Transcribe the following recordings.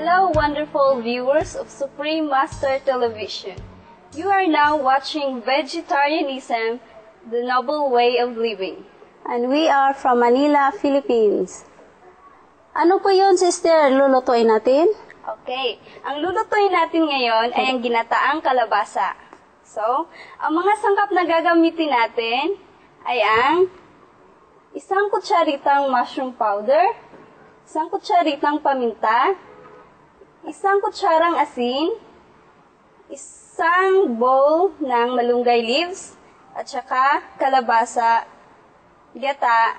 Hello, wonderful viewers of Supreme Master Television. You are now watching Vegetarianism, the Noble Way of Living. And we are from Manila, Philippines. Ano po yun, sister? Lulutuin natin? Okay, ang lulutuin natin ngayon ay ang ginataang kalabasa. So, ang mga sangkap na gagamitin natin ay ang isang kutsaritang mushroom powder, isang kutsaritang paminta, isang kutsarang asin, isang bowl ng malunggay leaves, at saka kalabasa, gata.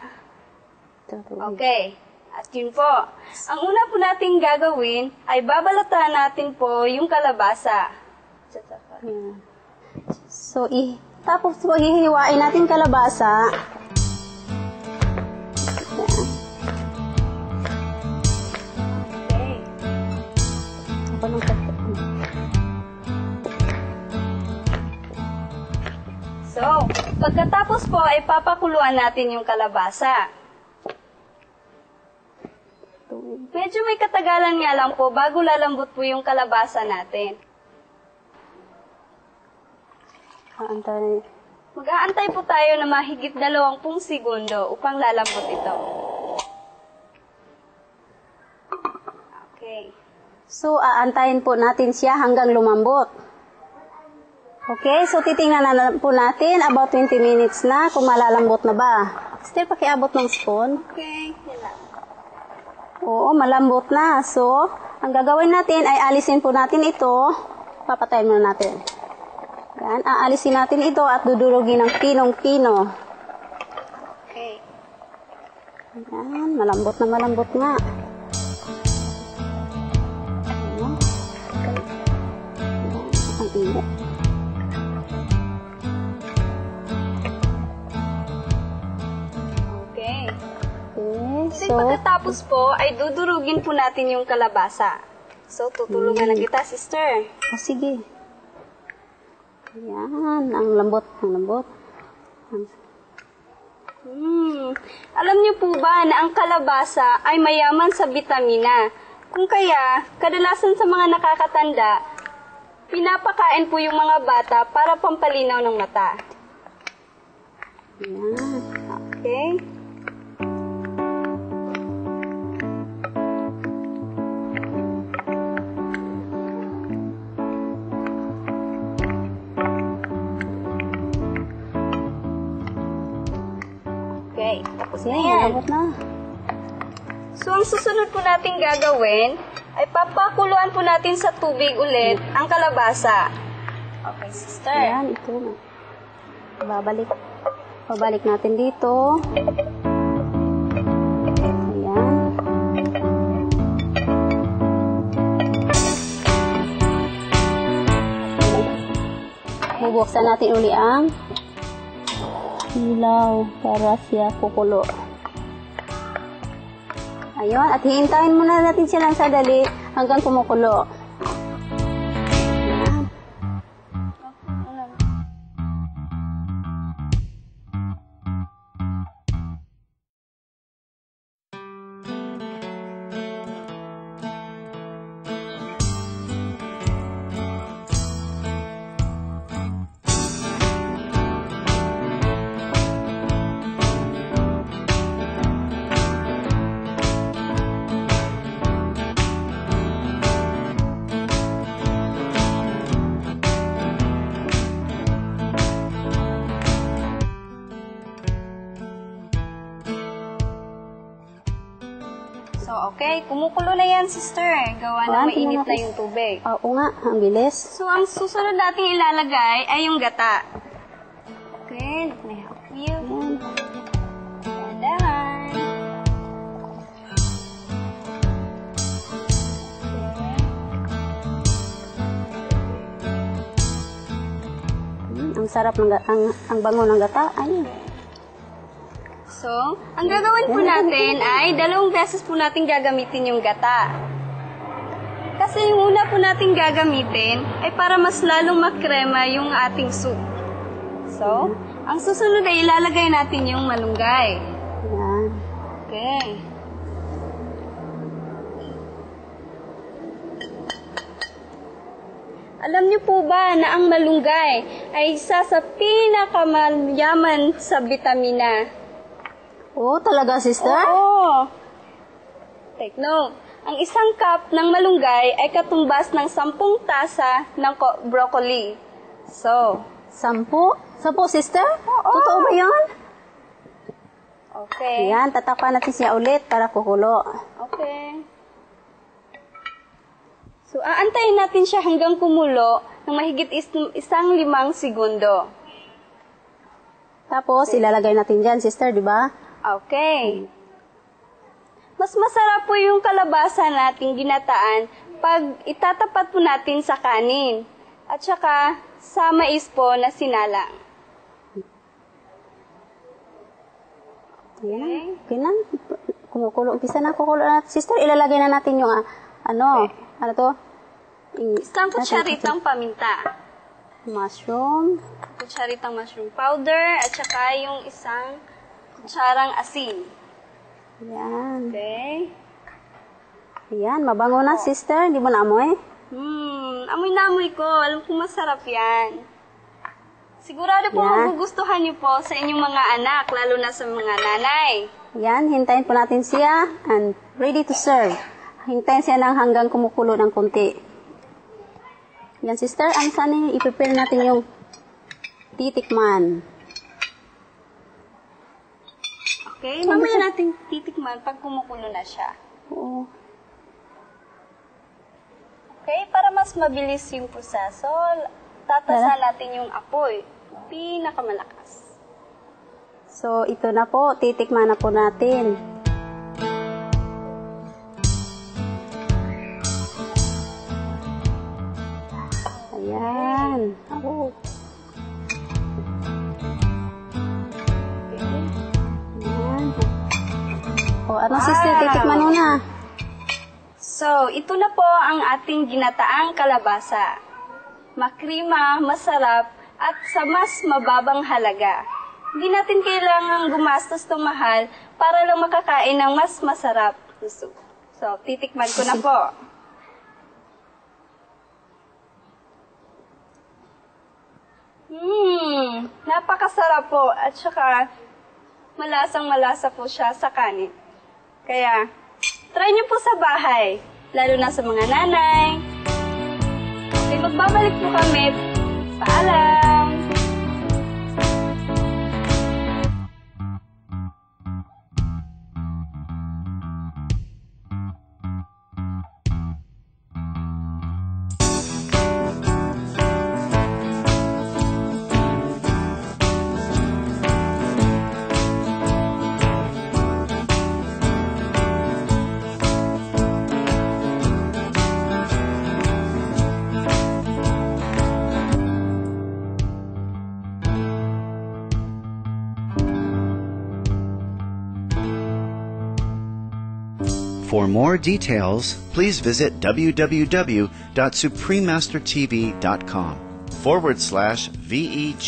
Okay. At yun po. Ang una po nating gagawin ay babalatan natin po yung kalabasa. Yeah. So, tapos po hihiwain natin kalabasa. Okay. So, pagkatapos po ay papakuluan natin yung kalabasa. Medyo may katagalan nga lang po bago lalambot po yung kalabasa natin. Mag-aantay po tayo na mahigit 20 segundo upang lalambot ito. Okay. So, aantayin po natin siya hanggang lumambot. Okay, so titingnan na po natin about 20 minutes na kung malalambot na ba. Still, pakiabot ng spoon. Okay, yan lang. Oo, malambot na. So, ang gagawin natin ay alisin po natin ito. Papatayin muna natin. Yan, aalisin natin ito at dudurugin ng pinong-pino. Okay. Yan, malambot na malambot nga. Ayan. Ang init. Okay. Okay, So, pagkatapos po, ay dudurugin po natin yung kalabasa. So, tutulungan na kita, sister. sige. Yan, ang lambot, ang lambot. Alam niyo po ba na ang kalabasa ay mayaman sa bitamina? Kung kaya, kadalasan sa mga nakakatanda, pinapakain po yung mga bata para pampalinaw ng mata. Yan. Okay? Okay, tapos na yan. Malambot na. So, ang susunod po natin gagawin ay papakuluan po natin sa tubig ulit ang kalabasa. Okay, sister. Yan, ito. Babalik natin dito. Ayan. Bubuksan natin uli ang ilaw para siya kukulo. Ayun, at hihintayin muna natin silang sadali hanggang kumukulo. Ayan. So, okay. Kumukulo na yan, sister. Gawa na mainit na yung tubig. Oo nga, ang bilis. So, ang susunod nating ilalagay ay yung gata. Okay, let me help you. Dahan. Ang sarap ng ang bango ng gata. Ayun. So, ang gagawin po natin ay 2 beses po natin gagamitin yung gata. Kasi yung una po natin gagamitin ay para mas lalong makrema yung ating soup. So, ang susunod ay ilalagay natin yung malunggay. Yan. Okay. Alam niyo po ba na ang malunggay ay isa sa pinakamayaman sa bitamina? Oo, talaga, sister? Oo! Take note. Ang isang cup ng malunggay ay katumbas ng 10 tasa ng broccoli. So, 10? 10, sister? Totoo ba yun? okay. Yan, tatakpan natin siya ulit para kukulo. Okay. So, aantayin natin siya hanggang kumulo ng mahigit 5 segundo. Tapos, ilalagay natin dyan, sister, di ba? Okay. Mas masarap po yung kalabasa nating ginataan pag itatapat po natin sa kanin. At saka sa mais po na sinalang. Yan. Okay na. Kumukulo. Umpisa na kukulo na. Sister, ilalagay na natin yung ano to? Isang kutsaritang paminta. Mushroom. Kutsaritang mushroom powder. At saka yung isang kutsarang asin. Yan. Okay. Yan, mabango na, sister. Hindi mo na amoy? Amoy na amoy ko. Alam ko masarap yan. Sigurado po Yan. magugustuhan niyo po sa inyong mga anak, lalo na sa mga nanay. Yan, hintayin po natin siya and ready to serve. Hintayin siya lang hanggang kumukulo ng konti. Yan, sister. Ang sana i-prepare natin yung titikman. Okay? Mamaya natin titikman pag kumukulo na siya. Oo. Okay? Para mas mabilis yung proseso, tatasan natin yung apoy. Pinakamalakas. So, ito na po. Titikman na po natin. Ayan. Oh. Ayan. O, ano, sister? Titikman mo na. So, ito na po ang ating ginataang kalabasa. Makrima, masarap, at sa mas mababang halaga. Hindi natin kailangang gumastos ng mahal para lang makakain ng mas masarap na soup. So, titikman ko na po. Napakasarap po. At saka, malasang-malasa po siya sa kanin. Kaya, try niyo po sa bahay. Lalo na sa mga nanay. Okay, magbabalik po kami. Paalam! For more details, please visit www.suprememastertv.com/VEG.